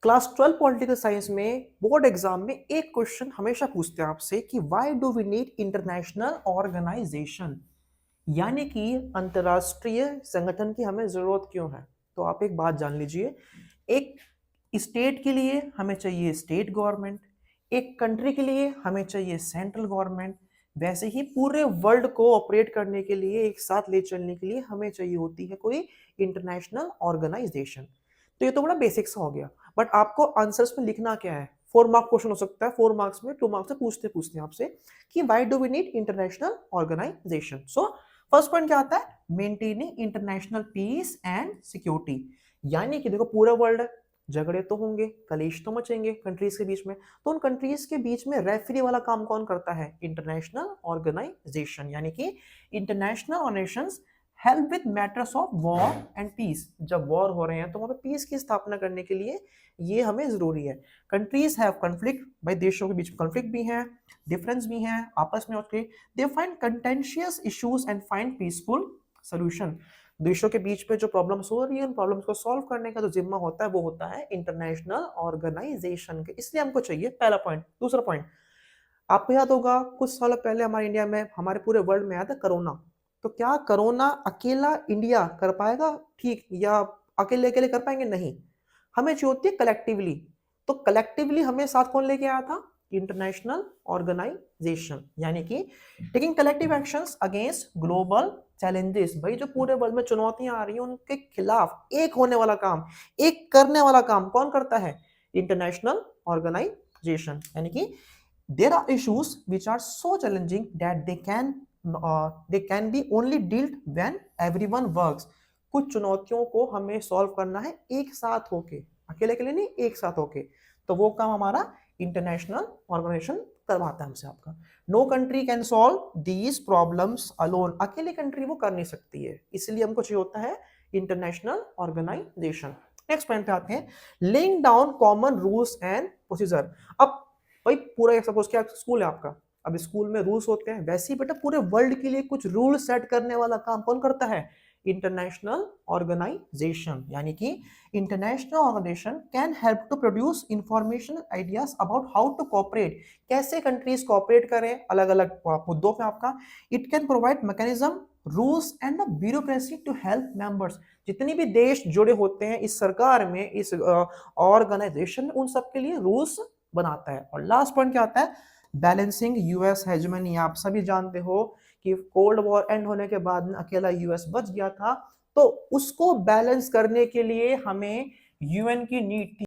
Class 12 political science में board exam में एक क्वेश्चन हमेशा पूछते हैं आपसे कि why do we need international organisation, यानी कि अंतरराष्ट्रीय संगठन की हमें जरूरत क्यों है। तो आप एक बात जान लीजिए, एक स्टेट के लिए हमें चाहिए स्टेट गवर्नमेंट, एक कंट्री के लिए हमें चाहिए सेंट्रल गवर्नमेंट, वैसे ही पूरे वर्ल्ड को ऑपरेट करने के लिए, एक साथ ले चलने के लिए हमें चाहिए होती है कोई इंटरनेशनल ऑर्गेनाइजेशन। तो ये तो बड़ा बेसिक सा हो गया, बट आपको आंसर्स में लिखना क्या है। 4 मार्क क्वेश्चन हो सकता है, 4 मार्क्स में 2 मार्क्स से पूछते पूछते आपसे कि why do we need international organisation. So first point क्या आता है, maintaining international peace and security. यानी कि देखो पूरा वर्ल्ड है, झगड़े तो होंगे, कलेश तो मचेंगे कंट्रीज के बीच में, तो उन कंट्रीज के बीच में रेफरी वाला काम कौन करता है, इंटरनेशनल ऑर्गेनाइजेशन। यानी कि international organisations help with matters of war and peace. जब वॉर हो रहे हैं तो वहां पे पीस की स्थापना करने के लिए ये हमें जरूरी है। कंट्रीज हैव कॉन्फ्लिक्ट, भाई देशों के बीच में कॉन्फ्लिक्ट भी है, डिफरेंस भी है आपस में, okay they find contentious issues and find peaceful solution. देशों के बीच में जो प्रॉब्लम्स हो रही है उन प्रॉब्लम्स को सॉल्व करने का जो जिम्मा होता है वो होता है इंटरनेशनल ऑर्गेनाइजेशन के, इसलिए हमको चाहिए पहला पॉइंट। दूसरा पॉइंट, आपको याद होगा कुछ साल पहले हमारे इंडिया में, हमारे पूरे वर्ल्ड में आया था कोरोना। तो क्या कोरोना अकेला इंडिया कर पाएगा ठीक, या अकेले अकेले कर पाएंगे, नहीं, हमें चाहिए होती है कलेक्टिवली। तो कलेक्टिवली हमें साथ कौन लेके आया था, इंटरनेशनल ऑर्गेनाइजेशन। यानी कि taking collective actions against global challenges, भाई जो पूरे वर्ल्ड में चुनौतियां आ रही हैं उनके खिलाफ एक होने वाला काम, एक करने वाला काम कौन करता है, इंटरनेशनल ऑर्गेनाइजेशन। यानी कि there are issues which are so challenging that they can be only dealt when everyone works। कुछ चुनौतियों को हमें सॉल्व करना है एक साथ होके, अकेले अकेले नहीं, एक साथ होके। तो वो काम हमारा इंटरनेशनल ऑर्गेनाइजेशन करवाता है हमसे। आपका no country can solve these problems alone, अकेले कंट्री वो कर नहीं सकती है, इसलिए हमको चाहिए होता है इंटरनेशनल ऑर्गेनाइजेशन। नेक्स्ट पॉइंट पे आते हैं, laying down common rules and procedure. अब भाई पूरा सपोज क्या स्कूल है आपका, अब स्कूल में रूल्स होते हैं, वैसे ही बेटा पूरे वर्ल्ड के लिए कुछ रूल सेट करने वाला काम कौन करता है, इंटरनेशनल ऑर्गेनाइजेशन। यानी कि international organisation can help to produce information ideas about how to cooperate, कैसे कंट्रीज कोऑपरेट करें अलग अलग मुद्दों पे आपका। It can provide mechanism, rules and bureaucracy to help members. जितने भी देश जुड़े होते हैं इस सरकार में, इस ऑर्गेनाइजेशन में, उन सबके लिए रूल्स बनाता है। और लास्ट पॉइंट क्या आता है, बैलेंसिंग यूएस हेजमनी। आप सभी जानते हो कि कोल्ड वॉर एंड होने के बाद अकेला यूएस बच गया था, तो उसको बैलेंस करने के लिए हमें यूएन की नीड थी।